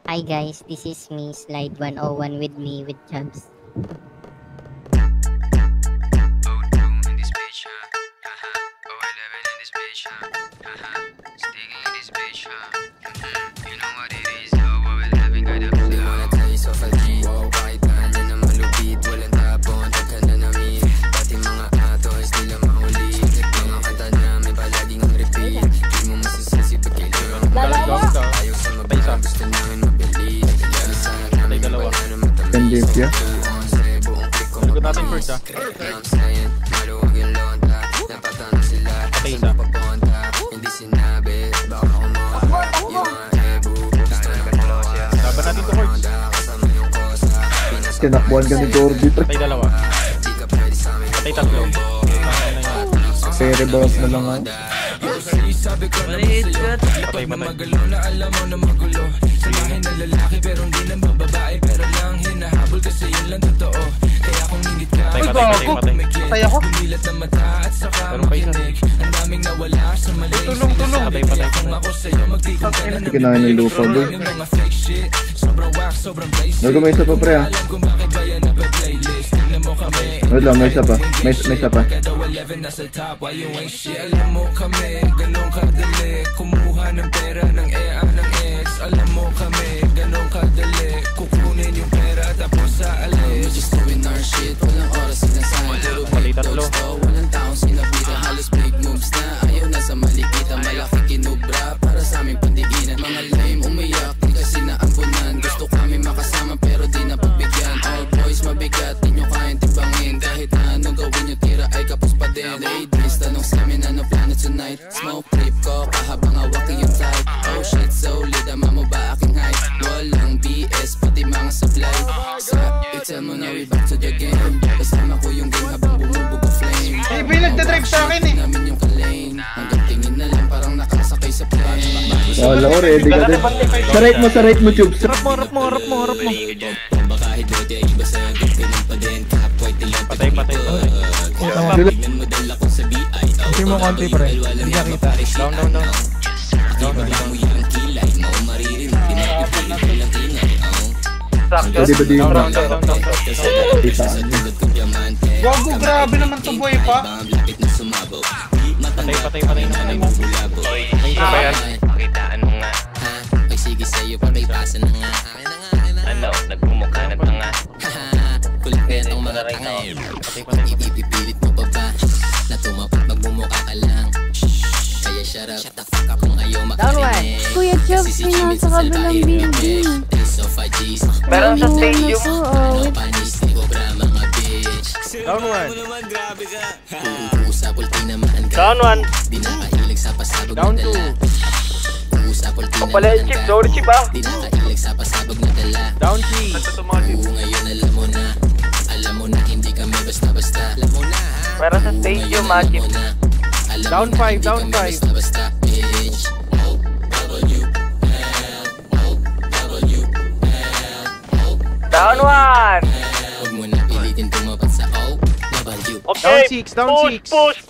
Hi guys, this is me, Slide 101 with me, with Chubbs. Yeah. Likod natin first ah. Patay isa. Laban natin to Hords. Tinakbuhan ka ni Gordy. Patay dalawa. Patay tatlo. Cerebrals na lang nga. Patay. Samahin na lalaki pero hindi na babae, pero lang hinahabol kasi yun lang totoo. Kaya kung ningit ka, Patay ako. Gumilat na mata at saka makinig. Ang daming nawala sa mali. Tulong. Kaya kung ako sa'yo magtikong ka na ng Kinain ng lupa ba? mga fake shit. Sobrang wax, sobrang basic. May isa pa pre ah. Alam kung bakit ba yan na playlist. Tignan mo kami. Wait lang, may isa pa. May isa pa. Kada 11 nasa top, why you ain't shit. Alam mo kami, ganun kadali. Kumuha ng pera ng EA ng ex. Alam mo kami, ganun kadali. Kukunin yung pera tapos sa alis. We're just doing our shit, walang oras sinasahan. Puro big dogs to, walang taong sinabita. Halos big moves na, ayaw na sa malikita. Malaki kinubra para sa aming pandiginan. Mga lame umiyak, di kasi naampunan. Gusto kami makasama pero di na pagbigyan. All boys mabigat, di nyo kayang tibangin. Kahit na anong gawin nyo, tira ay kapos pa din. Ladies, tanong sa amin ano plano tonight. Smoke trip ko, kahabang hawakin yung type. Oh shit, solid, ama mo ba aking height? Walang BS, pati mga supply. Sa pizza mo na, we back to the game. Kasama ko yung game habang bumubog ang flame. Eh, Bay, nagdadrive sa akin eh. Namin yung kalane. Hanggang tingin na lang, parang nakasakay sa plane. Wala ko, ready ka din. Sa right mo, Tubes. Harap mo. Baka hidote ay iba sa ganun pa din. Kapwait nilang Patay. tignan mo dala ko sa BI. Hindi mo konti pre. Hindi niya kita. Down. Biglang mo yung kilay. Mau maririnig. Pinapipilit mo lang ingay. Pwede ba di yung Down. Gago, grabe naman to boy pa. Patay na. May isa ba yan? Pakitaan mo nga. Ay sige sa'yo, pagkaipasan na nga. Ano, nagmumukha na tanga. Kulit kaya itong mga tanga. Ipipilit mo pa ba? Na tumapat magmumukha ka lang. Kaya shut the fuck up kung ayaw makarinig. Kuya Chubbs, may nasa kabilang building. Pero sa stadium. Oo, Panis ni Cobra mga bitch. Down one. Puro usapol tinamaan ka. Down one. Di nakahilig sa pasabog Down na two. dala. Usapol Pala yung chip, sorry chip ah. Di nakahilig sa pasabog na dala. Down three. Oo ngayon alam mo na. Alam mo na hindi kami basta-basta. Alam mo na ha. Pero sa stadium ah, chip. Down five. Basta-basta bitch. Down one. Huwag mo na pilitin tumapat sa O. W. Okay, Down six. push.